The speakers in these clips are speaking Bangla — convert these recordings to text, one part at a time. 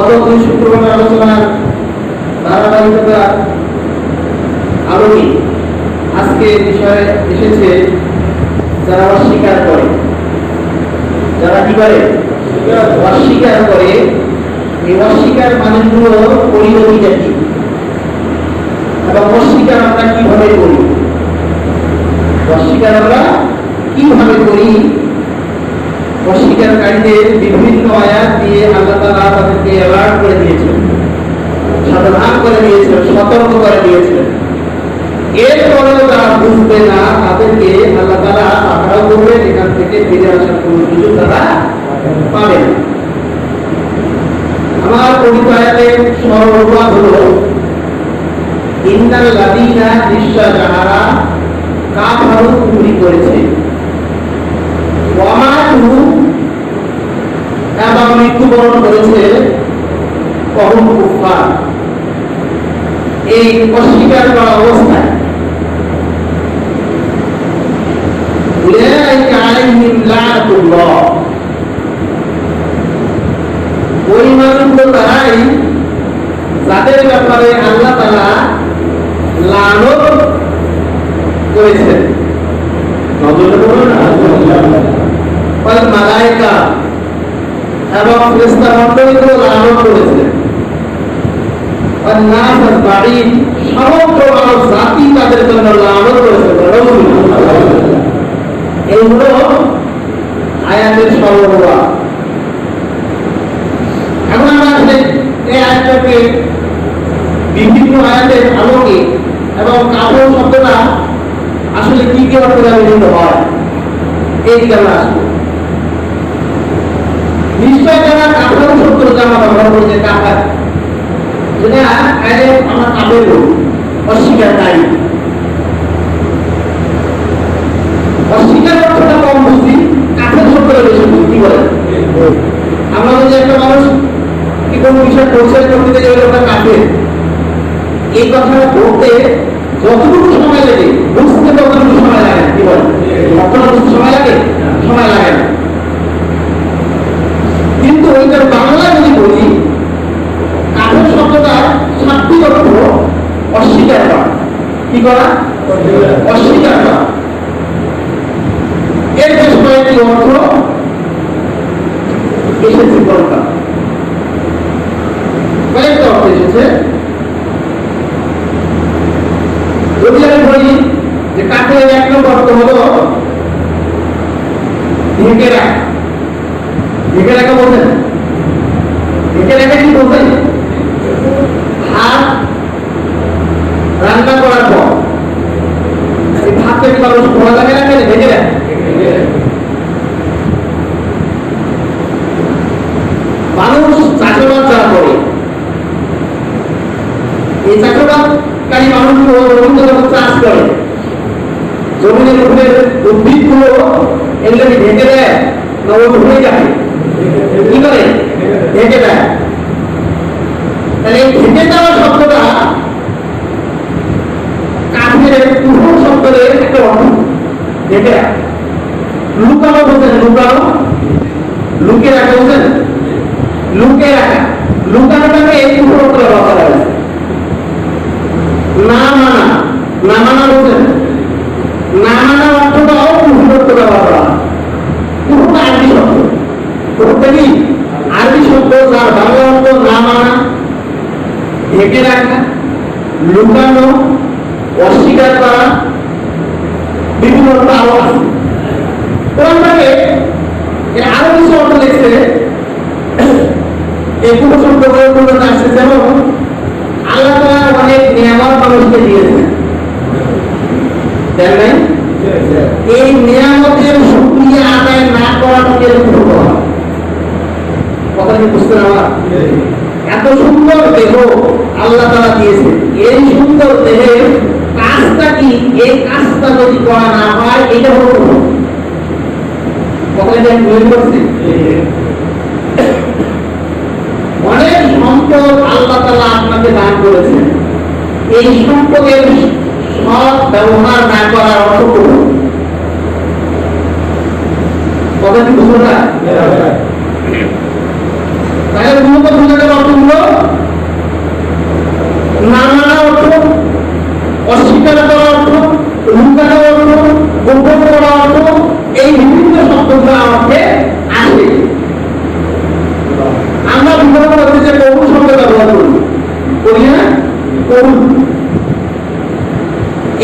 গত দুই শুক্রবার আলোচনার ধারাবাহিকতা আলোকে আজকে বিষয় এসেছে যারা অস্বীকার করে, যারা কি করে অস্বীকার করে, এই অস্বীকার মানুষগুলো পরিণতিটা কি এবং অস্বীকার আমরা কিভাবে করি, অস্বীকার আমরা কিভাবে করি। অস্বীকারীদের বিভিন্ন আয়াত দিয়ে আল্লাহ তাআলা তাদেরকে অ্যালার্ট করে দিয়েছেন, সাবধান করে দিয়েছেন, সতর্ক করে দিয়েছেন। এরপরেও তারা বুঝবে না, তাদেরকে আল্লাহ তাআলা পাকড়াও করবে, এখান থেকে ফিরে আসার কোনো সুযোগ তারা পাবে না। আমার পবিত্র আয়াতের সর্বপ্রথম হলো ইন্নাল লাযীনা নিশ্চয় যাহারা কাফারু কুফরি করেছে, ওয়ামাতু এবং মৃত্যুবরণ করেছে, কহুম কুফার, এই অস্বীকার করা অবস্থায় উলাইকা আলাইহিম লাআনাতুল্লাহ, ওই মানুষগুলো তারাই যাদের ব্যাপারে আল্লাহ তাআলা লানত করেছেন। ওয়াল মালায়েকা এবং ফেরেশতা মণ্ডলীগুলো লানত করেছেন। ওয়ান নাস আজমাইন, সমগ্র মানব জাতি তাদের জন্য লানত করেছে। এইগুলো আয়াতের সর্বপ্রথম। এখন আমরা এই আয়াতটাকে বিভিন্ন আয়াতের আলোকে এবং কাফের শব্দটা আসলে কি কি অর্থে ব্যবহৃত হয় এই দিকে আমরা আসবো। নিশ্চয় যারা কাফের শব্দ আমরা ব্যবহার করি, যে কাফের, যেটা আমরা কাফের অস্বীকারী, অস্বীকার অর্থটা কম বুঝি, কাফের শব্দটা বেশি বুঝি। কি বলেন? আমরা যদি একটা মানুষ কি কোনো বিষয় পরিচয় করতে গেলে ওটা কাফের, এই কথাটা বলতে যতটুকু সময় লাগে বুঝতে ততটুকু সময় লাগে না। কি বলেন? কতটুকু সময় লাগে? সময় লাগে না। কিন্তু ওইটার বাংলা যদি বলি, কাফের শব্দটা শাব্দিক অর্থ অস্বীকার করা। কি করা? অস্বীকার করা। এর বেশ কয়েকটি অর্থ এসেছে, কোনটা কয়েকটা অর্থ এসেছে। যদি আমি বলি যে কাফের এক নম্বর অর্থ হলো ঢেকে রাখা। ঢেকে রাখা বলছেন? ঢেকে রাখা কি বলছেন? ভাত রান্না করার পর এই ভাতটা কি মানুষ খোলা লাগে না, ঢেকে রাখে। মানুষ চাষাবাদ যারা করে, এই চাষাবাদকারী মানুষগুলো জমিতে যখন চাষ করে, জমিনের উপরে উদ্ভিদগুলো এগুলো ঢেকে দেয় না উঠে যায়? কি করে? ঢেকে দেয়। তাহলে এই ঢেকে দেওয়া শব্দটা কাফের কুফর শব্দের একটা অর্থ। ঢেকে রাখা। লুকানো বলছেন, লুকানো, লুকে রাখা বলছেন, লুকে রাখা। লুকানোটাকে এই কুফর অর্থে ব্যবহার করা হয়েছে। না মানা, না মানা বলছেন, না মানা অর্থটাও কুফর অর্থে ব্যবহার করা হয়। কুফরটা আরবি শব্দ। কুফরটা কি আরবি শব্দ, যার বাংলা অর্থ না মানা, ঢেকে রাখা, লুকানো, অস্বীকার করা, বিভিন্ন অর্থ আরো আছে। কোরআনে এর আরো কিছু অর্থ লিখছে। এই কুফর শব্দ প্রয়োগ আসছে, যেমন আল্লাহ তাআলা অনেক নিয়ামত মানুষকে দিয়েছেন, দেন নাই? এই নিয়ামতের শুকরিয়া আদায় না করাটাকে কুফর বলা হয়। কথা কি বুঝতে না? এত সুন্দর দেহ আল্লাহ তাআলা দিয়েছে, এই সুন্দর দেহের কাজটা কি, এই কাজটা যদি করা না হয় এটা হলো কুফর। কথাটা বুঝতে পারছেন? অনেক সম্পদ আল্লাহ তাআলা আপনাকে দান করেছেন, এই সম্পদের সৎ ব্যবহার না করার অর্থ কুফর। কথা কি বুঝতে? তাহলে মূলত দুজনের অর্থগুলো না মানা অর্থ, অস্বীকার করা অর্থ, লুকানো অর্থ, গোপন করা অর্থ, এই বিভিন্ন শব্দগুলো অর্থে আসে। আমরা বিভিন্ন অর্থে যে কবুল শব্দ ব্যবহার করি না, কবুল,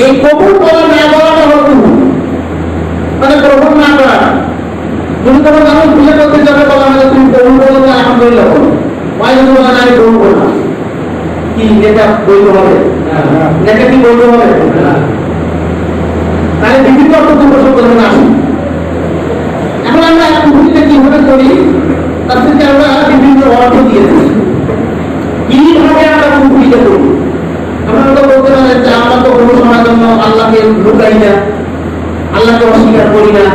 এই কবুল বলা না বলাটা হল কুফর, মানে গ্রহণ না করা। যদি কোনো মানুষ বিয়ে করতে যাবে বলা হয় তুমি কবুল বলো তো আলহামদুলিল্লাহ বলো, ওয়াই যদি বলা না আমি কবুল বললাম, কি এটা বৈধ হবে? এটা কি বৈধ হবে? তাহলে বিভিন্ন অর্থ কুফর শব্দ আসে। এখন আমরা কুফরিতে কিভাবে করি তার থেকে আমরা বিভিন্ন অর্থ দিয়েছি। কিভাবে আমরা কুফরিতে করি? আমরা তো বলতে পারি যে আমরা তো কোনো সময়ের জন্য আল্লাহকে লুকাই না, আল্লাহকে অস্বীকার করি না,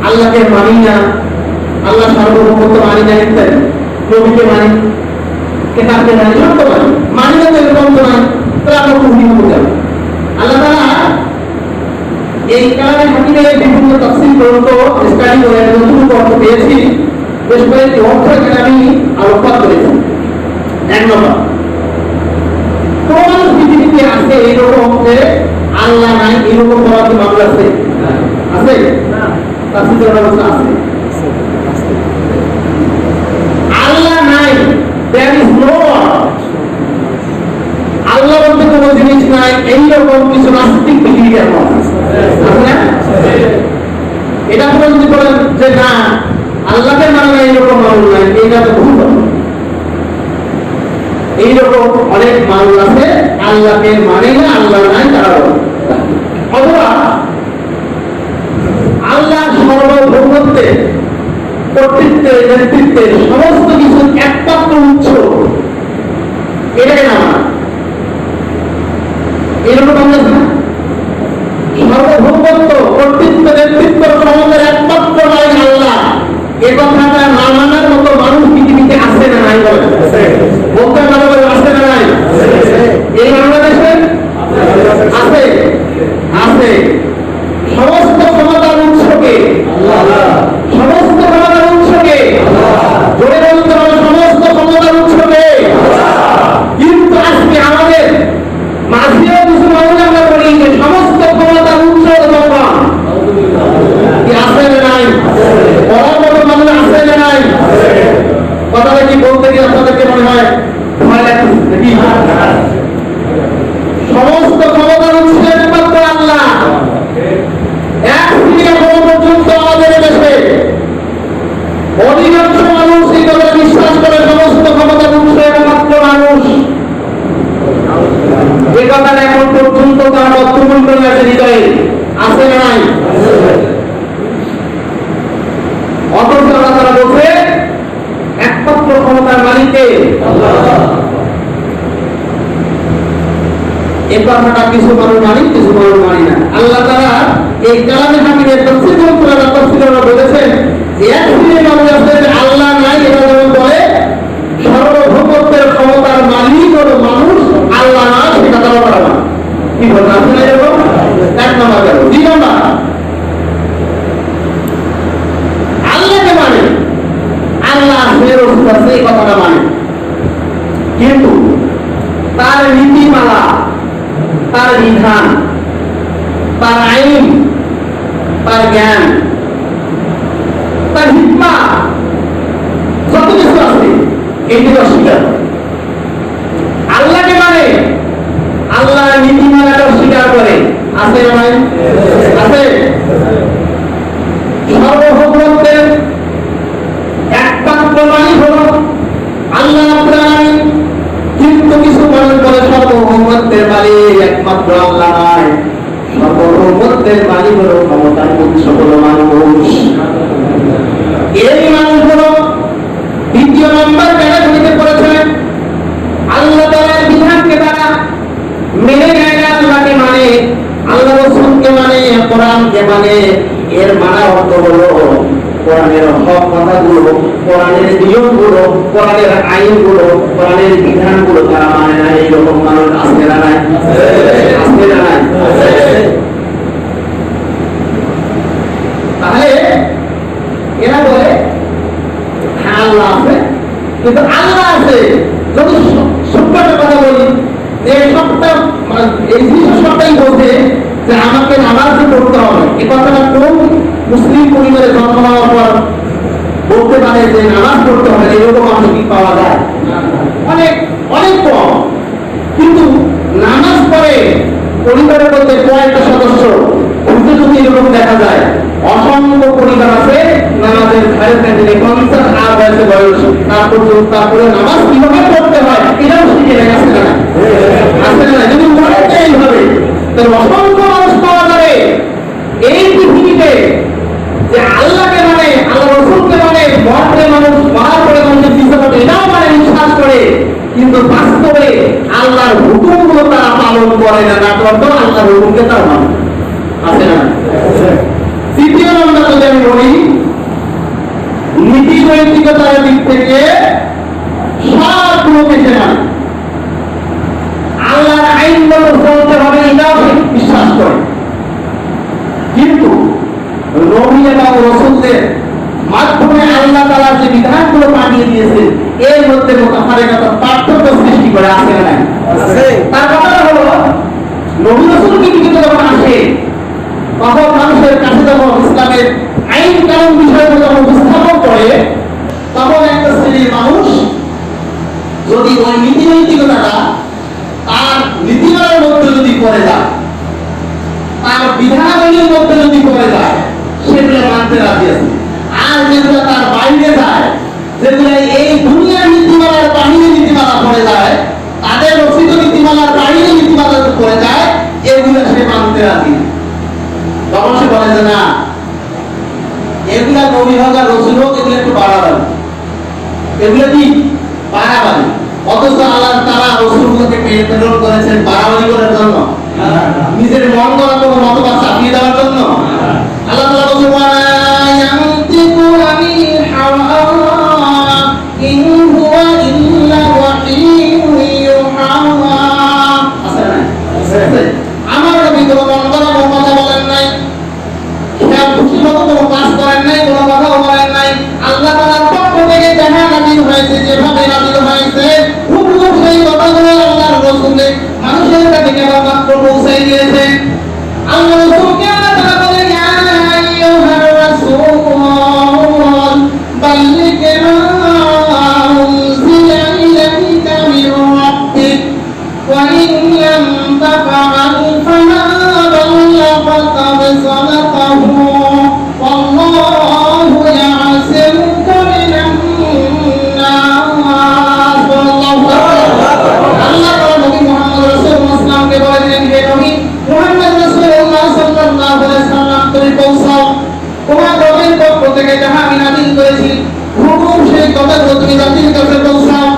আল্লাহকে মানি না, আল্লাহ সার্বভৌমত্ব মানি না ইত্যাদি, নবীকে মানি, কিতাবকে মানি, সব তো মানি না, তো এরকম তো নয়, তাহলে আমরা কুফরি করতে যাবো। আল্লাহ তাআলা এই কারণে হাকিমের বিভিন্ন তাফসীর গ্রন্থ স্টাডি করে নতুন অর্থ পেয়েছি, বেশ কয়েকটি অর্থ এখানে আমি আলোকপাত করেছি। এক নম্বর, কোন পৃথিবীতে আছে এইরকম যে আল্লাহ নাই, এরকম বলার কি মানুষ আছে? আছে? তাফসীরের ব্যবস্থা আছে। আল্লাহ নাই, there is no one, আল্লাহ বলতে কোনো জিনিস নাই, এইরকম কিছু নাস্তিক পৃথিবীতে আছে না? এটা আপনারা যদি বলেন যে না আল্লাহকে মানে না এইরকম মানুষ নাই, এটা তো ভুল কথা। এইরকম অনেক মানুষ আছে আল্লাহকে মানে না, আল্লাহ নাই তারা বলে। অথবা আল্লাহ সর্বভৌমত্বে, কর্তৃত্বের, নেতৃত্বের সমস্ত কিছুর একমাত্র উৎস, এটাকে না মানে এরকম আমরা সর্বভৌমত্ব, কর্তৃত্ব, নেতৃত্ব, ক্ষমতার একমাত্র মালিক আল্লাহ, এ কথাটা না মানার মতো মানুষ পৃথিবীতে আছে না নাই? বলে বলতে পারবে আছে না নাই? এই বাংলাদেশে আছে, আছে। সমস্ত ক্ষমতার উৎসকে আল্লাহ, সমস্ত ক্ষমতার উৎসকে জোরে বলতে হবে, সমস্ত ক্ষমতার উৎসকে আল্লাহ। কিন্তু আজকে আমাদের মাঝেও কিছু মানুষ আমরা বলি যে সমস্ত ক্ষমতার উৎস ভগবান, কি আছে না নাই? বলার মতো মানুষ আছে না নাই? কথাটা কি বলতে গিয়ে আপনাদেরকে মনে হয় ভয় লাগছে নাকি? সমস্ত ক্ষমতার উৎস একমাত্র আল্লাহ। এক থেকে এখনো পর্যন্ত আমাদের দেশে অধিকাংশ মানুষ এই কথা বিশ্বাস করে সমস্ত ক্ষমতার উৎস একমাত্র মানুষ। এই কথাটা এখন পর্যন্ত তার বর্তমান করে আছে হৃদয়ে, আছে না নাই? অথচ আল্লাহ তাআলা বলছে একমাত্র ক্ষমতার মালিককে আল্লাহ। এই কথাটা কিছু মানুষ মানি, কিছু মানুষ মানি না। আল্লাহ তাআলা এই কালামে হাকিমের তাফসীর গ্রন্থরা তাফসীররা বলেছেন যে এক শ্রেণীর মানুষ আছে যে আল্লাহ নাই, এটা যেমন বলে সর্বভৌমত্বের ক্ষমতার মালিক হলো মানুষ, আল্লাহ না সেটা তারা পারে না। কি বলেন আপনি? এরকম এক নম্বর গেল। দুই নম্বর, আল্লাহকে মানে, আল্লাহ আসলে রসুল আছে এই কথাটা মানে, কিন্তু তার নীতিমালা, তার বিধান, তার আইন, তার জ্ঞান, তার হিকমা, যত কিছু আছে এগুলো অস্বীকার করে। আল্লাহকে মানে, আল্লাহ নীতিমালাটা অস্বীকার করে, আছে না নাই? আছে। সর্বভৌমত্বের একমাত্র মালিক হলো আল্লাহ রাব্বুল আলামিন, কিন্তু কিছু মানুষ বলে সর্বভৌমত্বের মালিক একমাত্র আল্লাহ নয়, সর্বভৌমত্বের মালিক হলো ক্ষমতার উৎস হলো মানুষ। এই মানুষগুলো দ্বিতীয় নম্বর ক্যাটাগরিতে পড়েছেন। আল্লাহ তাআলার বিধানকে তারা মেনে নেয় না, আল্লাহকে মানে, আল্লাহ রাসূলকে মানে, কোরআনকে মানে। এর মানার অর্থ হলো কোরআনের হক কথাগুলো, কোরআনের নিয়মগুলো, কোরআনের আইনগুলো, কোরআনের বিধানগুলো তারা মানে না। এইরকম মানুষ আছে না নাই? আছে না নাই? তাহলে এরা বলে হ্যাঁ আল্লাহ আছে, কিন্তু আল্লাহ আছে। যদি সত্যটা কথা বলি, এই সবটা এই জিনিস সবটাই বলছে যে আমাকে নামাজ পড়তে হবে। এই কথাটা কোন মুসলিম পরিবারে জন্ম নেওয়ার পর বলতে পারে যে নামাজ পড়তে হবে? এরকম মানুষ কি পাওয়া যায়? অনেক অনেক কম। কিন্তু নামাজ পড়ে পরিবারের মধ্যে কয়েকটা সদস্য খুঁজে যদি এরকম দেখা যায়, অসংখ্য পরিবার আছে নামাজের ধারে কাছে 50 আর বয়সে বয়স, তারপরে নামাজ কিভাবে পড়তে হয় এটাও শিখে গেছে না, আছে না? যদি মনে এইভাবে তাহলে অসংখ্য মানুষ পাওয়া যাবে এই পৃথিবীতে যে আল্লাহকে মানে, আল্লাহ রসুলকে মানে, মরতে মানুষ মারা করে মানুষের জীবনে এটাও মানে বিশ্বাস করে, কিন্তু বাস্তবে আল্লাহর হুকুমগুলো তারা পালন করে না, করতো আল্লাহর হুকুমকে তারা মানে, আছে না? তৃতীয় নম্বর যদি আমি বলি, নীতি নৈতিকতার দিক থেকে সবগুলো পেছে মানে আল্লাহর আইনগুলো চলতে হবে এটাও বিশ্বাস করে। কিন্তু নবী এবং রাসূলদের মাধ্যমে আল্লাহ তাআলা যে বিধানগুলো পাঠিয়ে দিয়েছেন এর মধ্যে মোতাফারিকাত পার্থক্য সৃষ্টি করে, আছে না? আছে। তার কথা হলো নবী রাসূলকে কিন্তু যখন আসে তখন মানুষের কাছে যখন ইসলামের আইন কানুন বিষয়গুলো যখন উপস্থাপন করে, তখন একটা শ্রেণীর মানুষ যদি ওই নীতি নৈতিকতাটা তার নীতিমালার মধ্যে যদি করে যায়, তার বিধানাবলীর মধ্যে যদি করে যায়, সেগুলো মানতে রাজি আছে। আর যেগুলো তার বাইরে যায়, যেগুলো এই দুনিয়ার নীতিমালার বাহিরে নীতিমালা করে যায়, তাদের রচিত নীতিমালার বাহিরে নীতিমালা করে যায়, এগুলো সে মানতে রাজি। তখন সে বলে যে না, এগুলা নবী হোক আর রসুল হোক, এগুলো একটু বাড়াবাড়ি, এগুলো কি বাড়াবাড়ি। অথচ আল্লাহ তারা রসুলগুলোকে প্রেরণ করেছেন বাড়াবাড়ি করার জন্য, নিজের মন করা কোনো মতবাদ চাপিয়ে দেওয়ার জন্য। আল্লাহ তাআলা বলেন ওয়া ইয়ানতিকু আনিল হাওয়া ইন হুয়া ইল্লা ওয়াহিয়ুন ইউহা। আছে না? আছে। আমার নবী কোনো মন করা কোনো কথা বলেন নাই, খেয়াল খুশিমতো কোনো কাজ করেন নাই, কোনো কথাও বলেন নাই। আল্লাহ তাআলার পক্ষ থেকে যাহা নাযিল হয়েছে, যেভাবে নাযিল হয়েছে, হুবহু সেই কথাগুলো আল্লাহর রাসূল মানুষের কাছে কেবলমাত্র পৌঁছে দিয়েছেন। আল্লাহ রাসূলকে আল্লাহ তাআলা বলেন ইয়া আইয়ুহার রাসূল বাল্লিগ মা উনজিলা ইলাইকা মির রাব্বিক ওয়া ইন লাম তাফআল ফামা বাল্লাগতা রিসালাতাহু ওয়াল্লাহু ইয়াসিমুকা মিনান নাস। আল্লাহ তাআলা নবী মুহাম্মদ রাসূলুল্লাহ সাল্লাল্লাহু আলাইহি ওয়া সাল্লামকে বলেন, হে নবী মুহাম্মদ রাসূলুল্লাহ সাল্লাল্লাহু আলাইহি ওয়াসাল্লাম, তুমি পৌঁছাও, তোমার রবের পক্ষ থেকে যাহা আমি নাযিল করেছি হুকুম সেই কথাগুলো তুমি জাতির কাছে পৌঁছাও।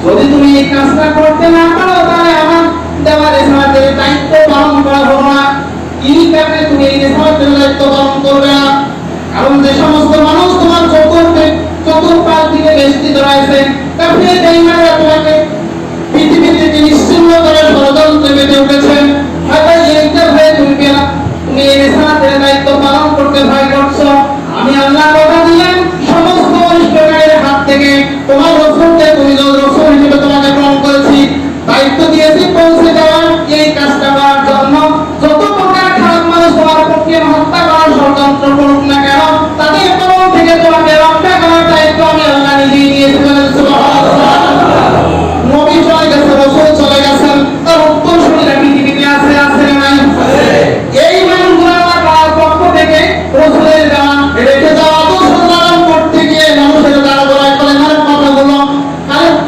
যদি তুমি এই কাজটা করতে না পারো, তাহলে আমার দেওয়া রিসালাতের দায়িত্ব পালন করা হবে না। কি কারণে তুমি এই রিসালাতের দায়িত্ব পালন করবে না? কারণ যে সমস্ত মানুষ তোমার চতুর্পাশ দিকে বেষ্টিত রয়েছে, কাফির বেঈমানরা তোমাকে পৃথিবী থেকে নিশ্চিহ্ন করে ষড়যন্ত্রে মেতে উঠেছে। হয়তো এইটা ভয়ে তুমি এই রিসালাতের দায়িত্ব পালন করতে ভয় করছো। আমি আল্লাহ কথা দিলাম, সমস্ত অনিষ্টকারীর হাত থেকে তোমার রাসূলকে, তুমি রাসূল হিসেবে তোমাকে গ্রহণ করেছি, দায়িত্ব দিয়েছি পৌঁছে দেওয়ার। এই কাজটা করার জন্য যত প্রকার খারাপ মানুষ তোমার পক্ষে হত্যা করার ষড়যন্ত্র করুক না কেন, তাদের কবল থেকে তোমাকে রক্ষা করার দায়িত্ব আমি আল্লাহ নিজেই নিয়েছি। সুবহানাল্লাহ। নবী চলে গেছে, রাসূল চলে গেছেন, তার উত্তরসূরিরা পৃথিবীতে আছে, আছে না নাই? এই মানুষগুলো আল্লাহর পক্ষ থেকে রাসূলের দেওয়া রেখে যাওয়া আদর্শ পালন করতে গিয়ে মানুষের দ্বারা বলা কলেমার কথাগুলো,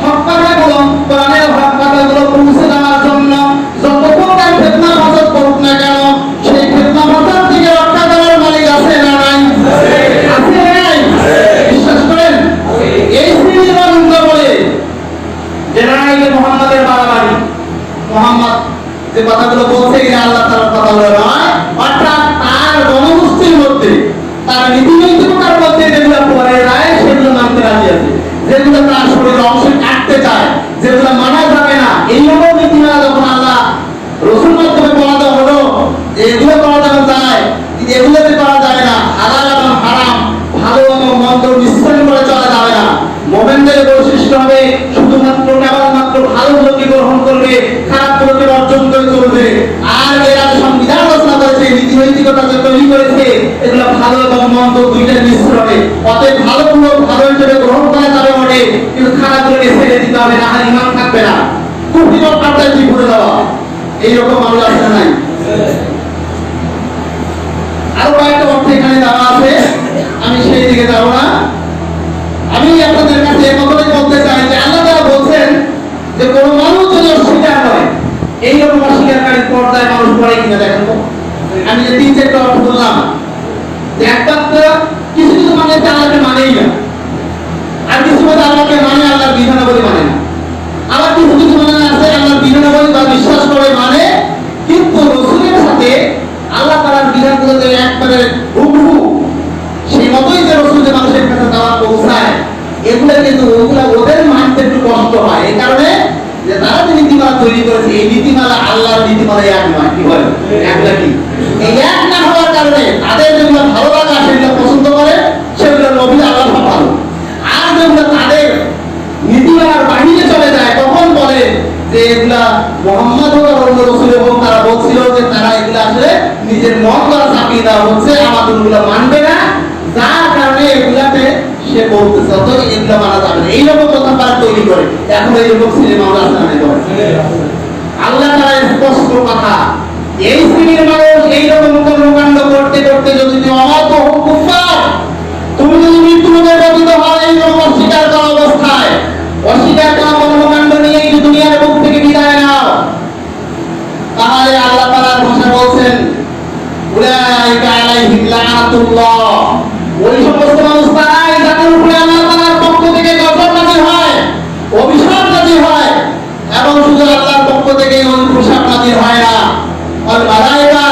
হক কথাগুলো, কোরআনের হক কথাগুলো পৌঁছে দেওয়ার জন্য যত প্রকার ফিতনা ফাসাদ করুক না কেন, সেই ফিতনা ফাসাদ থেকে রক্ষা করার মালিক আছে না নাই? আছে না নাই? বিশ্বাস করেন? এই শ্রেণীর মানুষগুলো বলে যে না, এই মুহাম্মাদের বাড়াবাড়ি, মুহাম্মদ যে কথাগুলো বলছে এটা আল্লাহ তাআলার কথাগুলো নয়, অর্থাৎ তার জনগোষ্ঠীর মধ্যে, তার নীতি নৈতিকতার মধ্যে যেগুলো পড়ে যায় সেগুলো মানতে রাজি আছে। যেগুলো তার শরীরের অংশ কাটতে চায়, যেগুলো মানা যাবে না, এইভাবে নীতিমালা যখন আল্লাহ রাসূল মাধ্যমে বলা হলো যে এগুলো করা যাবে যায়, এগুলোতে করা যাবে না, হালাল এবং হারাম, ভালো এবং মন্দ মিশ্রণ করে চলা যাবে না, মুমিনদের বৈশিষ্ট্য হবে, না হয় ইমান থাকবে না। কুফরির পাল্টায় কি করে দেওয়া, এইরকম মানুষ আছে না নাই? আরো কয়েকটা অর্থ এখানে দেওয়া আছে, আমি সেই দিকে যাব না। আমি আপনাদের কাছে কথাটাই বলতে চাই যে আল্লাহ তাআলা বলছেন যে কোন মানুষ যদি অস্বীকার করে, এইরকম অস্বীকারকারী পর্যায়ে মানুষ পড়ে কিনা দেখেন তো। আমি যে 3-4টা অর্থ বললাম, যে একটা কিছু কিছু মানে আল্লাহকে মানেই না, আর কিছু মানে আল্লাহকে মানে আল্লাহর বিধানাবলী মানে না, আবার কিছু কিছু মানে আছে আল্লাহর বিধানাবলী বা বিশ্বাস করে মানে, কিন্তু রাসূলের সাথে আল্লাহ তাআলার বিধানগুলোতে একবারে হুবহু সেই মতই যে রাসূল যে মানুষের কাছে দাওয়াত পৌঁছায়, এগুলো কিন্তু ওগুলা ওদের মানতে একটু কষ্ট হয়। এই কারণে যে তারা যে নীতিমালা তৈরি করেছে, এই নীতিমালা আল্লাহর নীতিমালা এক নয়। কি বলে? একটা কি এই এক না হওয়ার কারণে তাদের যেগুলো ভালো লাগা সেগুলো পছন্দ করে, সেগুলো নবী আল্লাহ ভালো। আর যেগুলো তাদের নীতিমালার বাহিরে চলে যায়, তখন বলে যে এগুলা মুহাম্মদ ও অন্য রাসূল এবং তারা বলছিল যে তারা এগুলা আসলে নিজের মত দ্বারা চাপিয়ে দেওয়া হচ্ছে, আমাদের এগুলো মানবে না, যার কারণে এগুলাতে সে বলতেছে তো এগুলো মানা যাবে না, এইরকম কথা তারা তৈরি করে। এখন এইরকম সিনেমা আমরা আসলে করে আল্লাহ তাআলা স্পষ্ট কথা, এই শ্রেণীর মানুষ এইরকম কর্মকাণ্ড করতে করতে যদি তুমি অমাত কুফার, তুমি যদি মৃত্যুমুখে পতিত হও এইরকম অস্বীকার করা অবস্থায়, অস্বীকার করা কর্মকাণ্ড নিয়ে এই দুনিয়ার বুক থেকে বিদায় নাও, তাহলে আল্লাহ তাআলা ভাষা বলছেন উলাইকা আলাইহিম লানাতুল্লাহ, ওই সমস্ত মানুষ তারাই যাদের উপরে আল্লাহ তাআলার পক্ষ থেকে গজব নাযিল হয়, অভিশাপ নাযিল হয়, এবং শুধু আল্লাহর পক্ষ থেকে ওই অভিশাপ নাযিল হয় না, আর মালায়েকা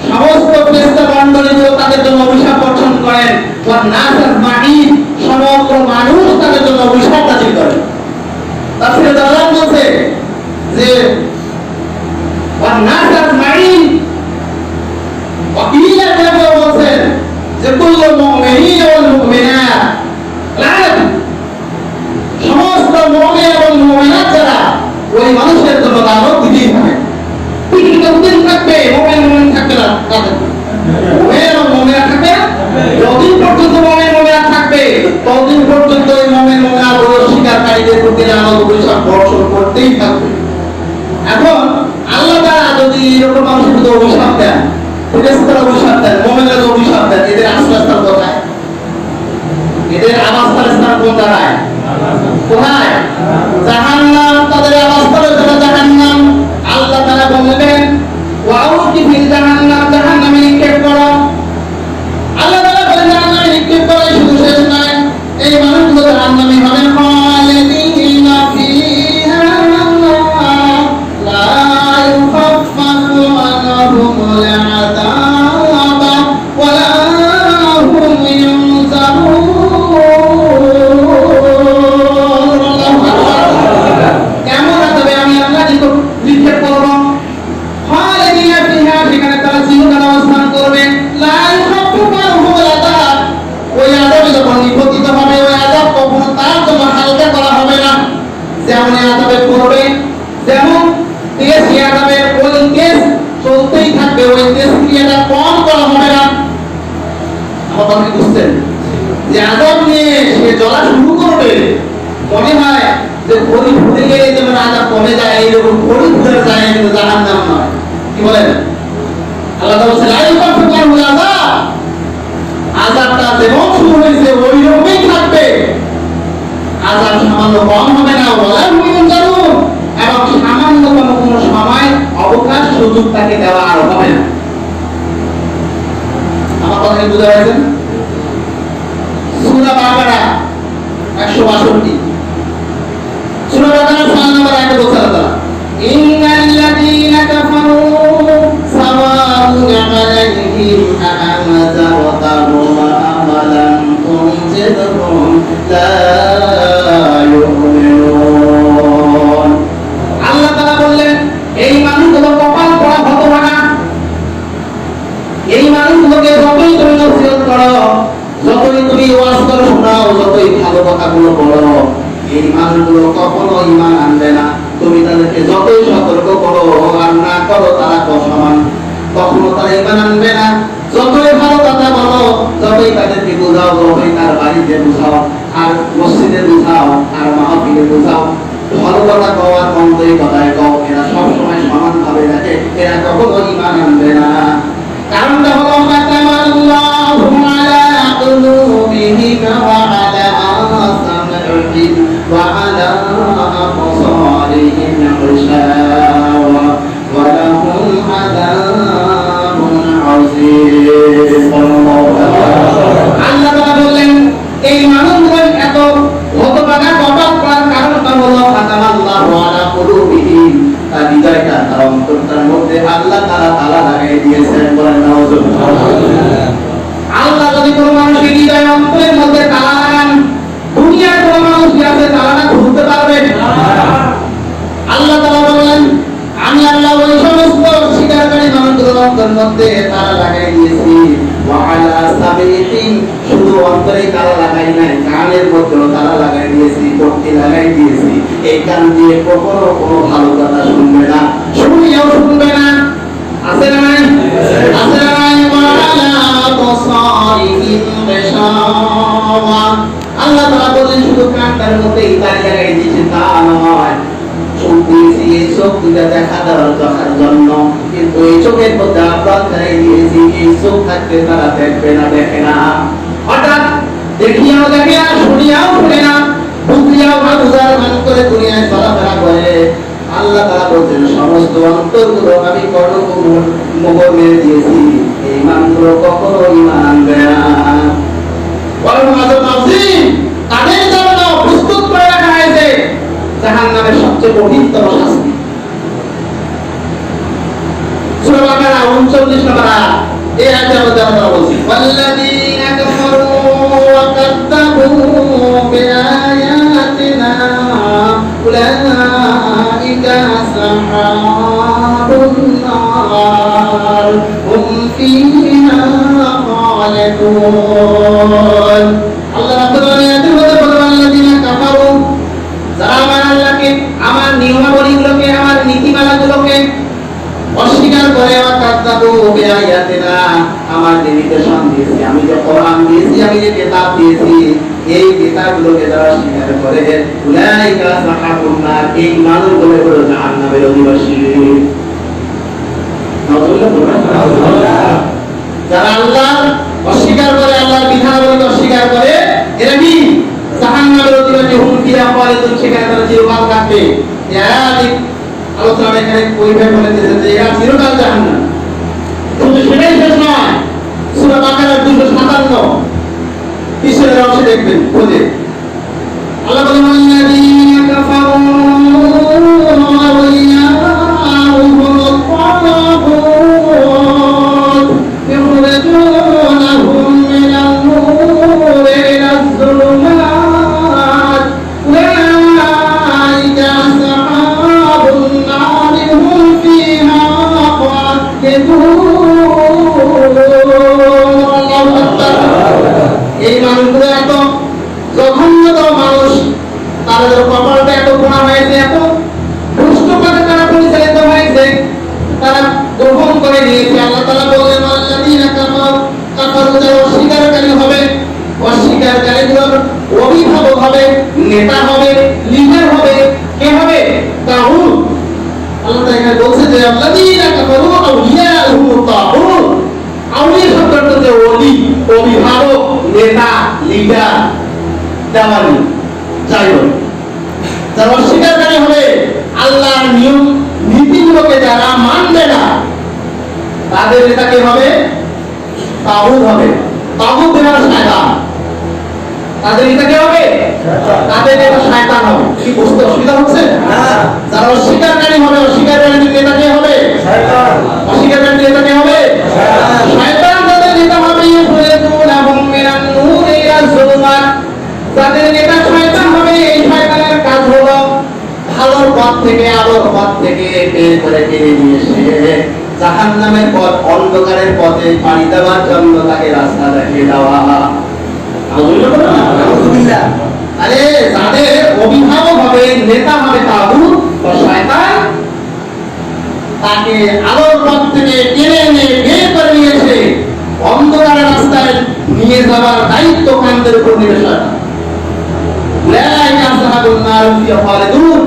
সমস্ত ফেরেশতা মণ্ডলীগুলো তাদের জন্য অভিশাপ বর্ষণ করেন, ওয়ান নাস আজমাইন সমগ্র মানুষ তাদের জন্য অভিশাপ নাযিল করে। তাফসীরে জালাল বলছে যে ওয়ান নাস আজমাইন, ওয়াকিলা কেবল বলছেন যে কুল্লুল মুমিনিন ওয়াল মুমিনাত লানাত, সমস্ত মুমিন এবং মুমিনাত যারা ওই মানুষের জন্য লানত দিতেই থাকে। পৃথিবীতে দিন থাকবে মুমিন থাকবে না, মুমিন এবং মুমিনাত থাকবে না, যতদিন পর্যন্ত মুমিন মুমিনাত থাকবে ততদিন পর্যন্ত ওই মুমিন মুমিনাত অস্বীকারীদের প্রতি লানত অভিশাপ বর্ষণ করতেই থাকবে। এখন আল্লাহ তাআলা যদি এরকম মানুষের প্রতি অভিশাপ দেন, ফেরেশতারা অভিশাপ দেন, মুমিনরা অভিশাপ দেন, এদের আশ্রয়স্থান কোথায়? এদের আবাসস্থান কোন জায়গায়? কোথায়? জাহান্নাম। তাদের আবাসস্থল হলো জাহান্নাম। আল্লাহ তাআলা বললেন ওয়াউকি ফিল জাহান্নাম, জাহান্নামে নিক্ষেপ করো। আল্লাহ তাআলা বলেন জাহান্নামে নিক্ষেপ করো, শুধু শেষ নয়, এই মানুষগুলো জাহান্নামে হবে খালিদিনা ফিহা লা ইউখাফফাফু আনহুমুল আযাব ওয়া লা হুম ইউনজারুন। কেমন হবে আমি আল্লাহ নিক্ষেপ করব, খালিদিনা ফিহা, সেখানে তারা চিরকাল অবস্থান করবে, লা ইউখাফফাফু আনহুমুল আযাব, ওই আযাবে যখন নিপতিত হবে ওই আযাব কখনো তার জন্য হালকা করা হবে না, যেমন আযাবে পড়বে, যেমন তেজ আযাবের ওই তেজ চলতেই থাকবে, ওই তেজ ক্রিয়াটা কম করা হবে না। আমার কি বুঝছেন যে আযাব নিয়ে সে জ্বলা শুরু করবে, মনে হয় যে ঘড়ি ঘুরে গেলে যেমন আযাব কমে যায়, এইরকম ঘড়ি ঘুরে যায়, কিন্তু জাহান্নাম নয়। কি বলেন? আল্লাহ তাআলা বলেন লা ইউখাফফাফু আনহুল আযাব, আযাবটা যেমন শুরু হয়েছে ওই রকমই থাকবে, আযাব সামান্য কম হবে না, ওয়ালা হুম ইউনজারুন, এবং সামান্যতম কোনো সময় অবকাশ সুযোগ তাকে দেওয়া আর হবে না। আমার কথা কি বুঝা হয়েছে? সূরা বাকারা 162, সূরা বাকারা 6 নম্বর আয়াতে বলছে আল্লাহ তাআলা ইন্নাল্লাযীনা কাফারু সাওয়াউন আলাইহিম আ'আনজারতাহুম আম লাম তুনজিরহুম লা ইউমিনুন। আল্লাহ তাআলা বললেন এই মানুষগুলো কপাল পড়া হতভাগা, এই মানুষগুলোকে যতই তুমি নসিহত করো, যতই তুমি ওয়াজ করো শোনাও, যতই ভালো কথাগুলো বলো, এই মানুষগুলো কখনো ঈমান আনবে না। তুমি তাদেরকে যতই সতর্ক করো আর না করো তারা সমান, কখনো তারা ঈমান আনবে না। যতই ভালো কথা বলো, যতই তাদেরকে বোঝাও, যতই তার বাড়িতে বোঝাও, আর মসজিদে বোঝাও, আর মাহফিলে বোঝাও, ভালো কথা কও আর মন্দই কথায় কও, এরা সবসময় সমান ভাবে দেখে, এরা কখনো ঈমান আনবে না। কারণটা হলো খাতামাল্লাহু আলা কুলুবিহিম ওয়া আলা সামঈহিম ওয়া আলা আবসারিহিম গিশাওয়া ওয়া লাহুম আযাবুন আযীম। আল্লাহ তাআলা বললেন এই মানুষগুলো এত হতভাগা কপাল করার কারণটা হলো খাতামাল্লাহু আলা কুলুবিহিম, তার হৃদয়টা তার অন্তরটার মধ্যে আল্লাহ তাআলা তালা লাগাই দিয়েছেন। বলেন নাউযুবিল্লাহ। আল্লাহ যদি কোনো মানুষের হৃদয় অন্তরের মধ্যে তালা লাগান, দুনিয়ার কোনো মানুষ কি আছে তালাটা খুলতে পারবে? আল্লাহ তাআলা বলেন আমি আল্লাহ ওই সমস্ত স্বীকারকারী মানুষগুলোর অন্তরের মধ্যে তালা লাগাই দিয়েছি। ওয়া আলা সামঈহিম, শুধু অন্তরেই তালা লাগাই নাই, কানের মধ্যেও তালা লাগাই দিয়েছি, পট্টি লাগাই দিয়েছি। এই কান দিয়ে কখনো কোনো ভালো কথা শুনবে না, শুনিয়েও শুনবে না। আছে না নাই? আছে না নাই? ওয়া আলা আবসারিহিম গিশাওয়া, আল্লাহ তাআলা বলেন শুধু কানটার মধ্যেই তালা লাগাই দিয়েছি তা নয়, শুনতেছি এই চোখ দুটা দেখা দেওয়ার জন্য, কিন্তু এই চোখের মধ্যে আব্রাত ধরে দিয়েছি, এই চোখ থাকতে তারা দেখবে না, দেখে না। হঠাৎ দেখিয়াও দেখে না, শুনিয়াও শুনে না, বুঝিয়াও না বুঝার ভান করে দুনিয়ায় চলাফেরা করে। আল্লাহ তাআলা বলছেন সমস্ত অন্তরগুলো আমি মোহর মেরে দিয়েছি, এই মানুষগুলো কখনো ঈমান আনবে না। বলেন আযাব আযীম, তাদের জন্য প্রস্তুত করে রাখা হয়েছে জাহান্নামের সবচেয়ে কঠিনতম শাস্তি। সূরা বাকারা 39 নম্বর আয়াত, এই আয়াতের মধ্যে আল্লাহ বলছেন ওয়াল্লাযীনা কাফারু ওয়া কাযযাবু বিআয়াতিনা উলাইকা আসহাবুন নার হুম ফীহা খালিদুন। আল্লাহ রাব্বুল আলামিনের মধ্যে বলেন আল্লাযীনা কাফারু, যারা আমার আল্লাহকে, আমার নিয়মাবলীগুলোকে, আমার নীতিমালাগুলোকে অস্বীকার করে, ওয়াকাযযাবু বিআয়াতিনা, আমার যে নির্দেশন দিয়েছি, আমি যে কোরআন দিয়েছি, আমি যে কিতাব দিয়েছি, এই কিতাবগুলোকে যারা অস্বীকার করে, উলাইকা আসহাবুন নার, এই মানুষগুলো হলো জাহান্নামের অধিবাসী। যারা আল্লাহ অস্বীকার করে, আল্লাহর বিধানাবলী অস্বীকার করে, এরা কি জাহান্নামের অধিবাসী, হুম ফিহা খালিদুন, সেখানে তারা চিরকাল থাকবে। এই আলোচনা এখানে পরিভাবে বলে দিয়েছেন যে এরা চিরকাল জাহান্নাম। শুধু সেটাই শেষ নয়, সূরা বাকারা 257 পিছনের অংশে দেখবেন খোঁজে আল্লাহ বলেন আল্লাযীনা কাফারু আউলিয়াউহুম আত-তাগুত ইউখরিজুনাহুম মিনান নূরি ইলাজ যুলুমাত উলাইকা আসহাবুন নারি হুম ফীহা খালিদুন। আল্লাহু আকবার। এই মানুষগুলো এত জঘন্যতম মানুষ, তাদের কপালটা এত গোনা হয়েছে, এত দুষ্টভাবে তারা পরিচালিত হয়েছে, তারা গ্রহণ করে নিয়েছে। আল্লাহ তাআলা বলেন আল্লাযীনা কাফারু, যারা অস্বীকারী হবে, অস্বীকারীগুলোর অভিভাবক হবে, নেতা হবে, লিডার হবে, কে হবে? তাগুত। আল্লাহ তাআলা এখানে বলছে যে আল্লাযীনা কাফারু আউলিয়াউহুম তাগুত, আউলিয়া শব্দটা হচ্ছে ওলি, অভিভাবক, নেতা, লিডার, দেওয়ানি, যাই হোক। যারা অস্বীকারী হবে, আল্লাহর নিয়ম নীতিগুলোকে যারা মানবে না, তাদের নেতা কে হবে? তাগুত হবে। তাগুত মানে শয়তান। তাদের নেতা কে হবে? তাদের নেতা শয়তান হবে। কি বুঝতে অসুবিধা হচ্ছে? যারা অস্বীকারী হবে, অস্বীকারীর নেতা কে হবে? শয়তান। অস্বীকারীর নেতা কে হবে? শয়তান। তাদের নেতা হবে ইউখরিজুনাহুম মিনান নূরি ইলাজ যুলুমাত, তাদের নেতা শয়তান হবে। এই শয়তানের কাজ হলো ভালোর পথ থেকে, আলোর পথ থেকে বের করে টেনে নিয়ে এসে জাহান্নামের পথ, অন্ধকারের পথে পাড়ি দেওয়ার জন্য তাকে রাস্তা দেখিয়ে দেওয়া। আলহামদুলিল্লাহ। আরে যাদের অভিভাবক হবে, নেতা হবে তাগুত বা শয়তান, তাকে আলোর পথ থেকে টেনে এনে বের করে নিয়ে এসে অন্ধকারের রাস্তায় নিয়ে যাওয়ার দায়িত্ব কান্দের উপর নেবে শয়তান। উলাইকা আসহাবুন নার হুম ফীহা খালিদুন,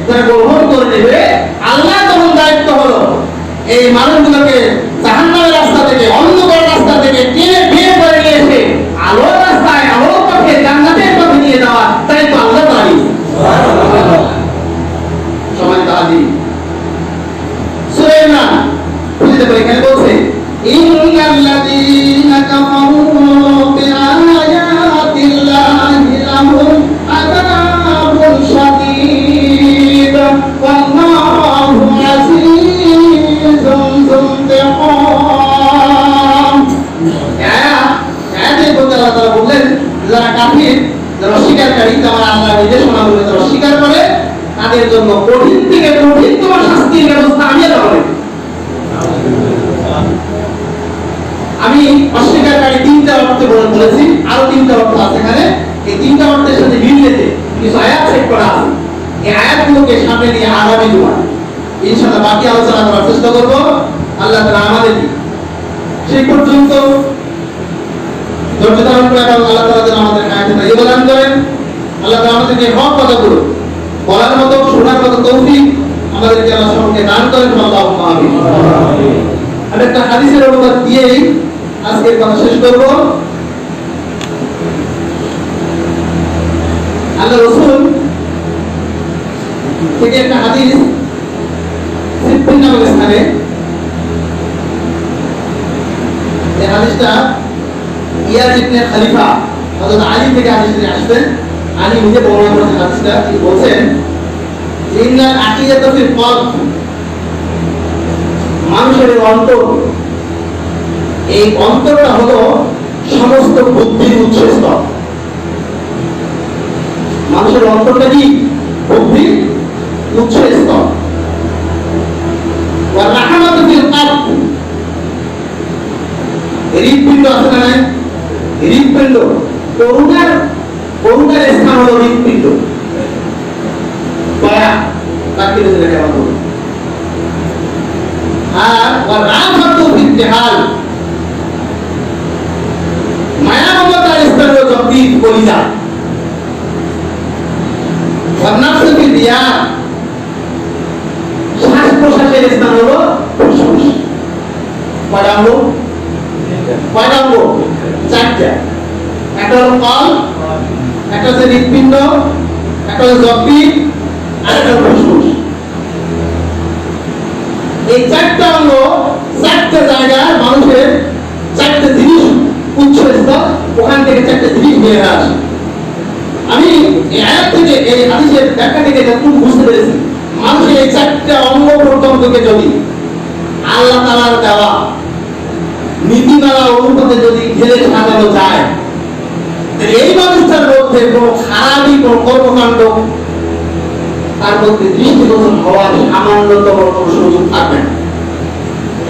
যারা গ্রহণ করে নেবে, আল্লাহ তখন দায়িত্ব হলো এই মানুষগুলোকে জাহান্নামের রাস্তা থেকে, অন্ধকার রাস্তা থেকে টেনে বের করে নিয়ে এসে আলোর রাস্তায়, আলোর পথে, জান্নাতের পথে নিয়ে যাওয়া। তাই তো আল্লাহ তাআলা সবাই তাআলা সূরা ইমরান বুঝতে পারে এখানে বলছে ইন্নাল্লাযীনা কাফারু বিআয়াতিল্লাহি লাহুম আযাবুন শাদীদ ওয়াল্লাহু আযীজুন যুনতিকাম। আয়াতে বলতে আল্লাহ তাআলা বললেন, যারা কাফির, যারা অস্বীকারী, যারা আল্লাহর নির্দেশনাগুলো যারা অস্বীকার করে, তাদের জন্য কঠিন থেকে কঠিনতম শাস্তির ব্যবস্থা আমি আল্লাহ করি। আমি অস্বীকারী তিনটা অর্থে বলেছি, আরো তিনটা অর্থ আছে এখানে। এই তিনটা অর্থের সাথে মিলিয়ে কিছু আয়াত সেট করা আছে। এই আয়াতগুলোকে সামনে নিয়ে আগামী জুমায় ইনশাআল্লাহ বাকি আলোচনা করার চেষ্টা করব। আল্লাহ তাআলা আমাদের সেই পর্যন্ত ধৈর্য ধারণ করে এবং আল্লাহ তাআলা যেন আমাদের হায়াতে ইবাদত করেন। আল্লাহ তাআলা আমাদেরকে হক কথাগুলো বলার মতো, শোনার মতো তৌফিক আমাদেরকে আল্লাহ সকলকে দান করেন। আল্লাহুম্মা আমিন। আমি একটা হাদিসের অনুবাদ দিয়েই আজকের কথা শেষ করব। আল্লাহ রাসূল থেকে একটা হাদিস সিফিন নামক স্থানে, এই হাদিসটা ইয়াজ ইবনে খলিফা হযরত আলী থেকে হাদিসটি আসছে। আলী নিজে বর্ণনা করেছেন হাদিসটা। তিনি বলেন ইন্নাল আকিদাতু ফিল কলব, মানুষের অন্তর, এই অন্তরটা হলো সমস্ত বুদ্ধির উৎসস্থল। মানুষের অন্তরটা কি? বুদ্ধির উৎসস্থল। ওয়া রাহমাতু ফিল কলব, হৃদপিণ্ড আছে না? হৃদপিণ্ড, করুণার স্থান হলো হৃদপিণ্ড। দয়া তাকে যেটাকে আমরা বলি। আর ওয়া রাহমাতু ফিল জিহাল, মায়া মমতার স্থান হলো জগদীপ, কলিজা। ওয়া নাফসু ফিল রিয়া, শ্বাস প্রশ্বাসের স্থান হলো ফুসফুস। কয়টা অঙ্গ? চারটা। একটা হলো কল, একটা হচ্ছে হৃদপিণ্ড, একটা হলো জগদীপ, আর একটা হলো ফুসফুস। এই চারটা অঙ্গ, চারটা জায়গায় মানুষের চারটা জিনিস উৎসস্থল, ওখান থেকে চারটা জিনিস বের হয়ে আসে। আমি এই আয়াত থেকে, এই হাদিসের ব্যাখ্যা থেকে যতটুকু বুঝতে পেরেছি, মানুষের এই চারটা অঙ্গ প্রত্যঙ্গকে যদি আল্লাহ তাআলার দেওয়া নীতিমালা অনুপাতে যদি ঢেলে সাজানো যায়, এই মানুষটার মধ্যে কোনো খারাপই, কোনো কর্মকাণ্ড তার মধ্যে দৃষ্টিগোচর হওয়ার সামান্যতম কোনো সুযোগ থাকবে না।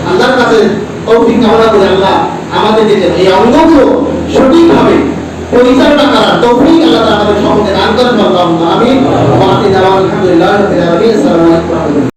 আল্লাহর কাছে তৌফিক কামনা করে আল্লাহ আমাদেরকে এই অঙ্গগুলো সঠিকভাবে পরিচালনা করার তৌফিক আল্লাহ তাআলা আমাদের সকলকে দান করেন। আল্লাহুম্মা আমিন। ওয়া আখিরু দাওয়ানা আলহামদুলিল্লাহি রাব্বিল আলামিন। আসসালামু আলাইকুম।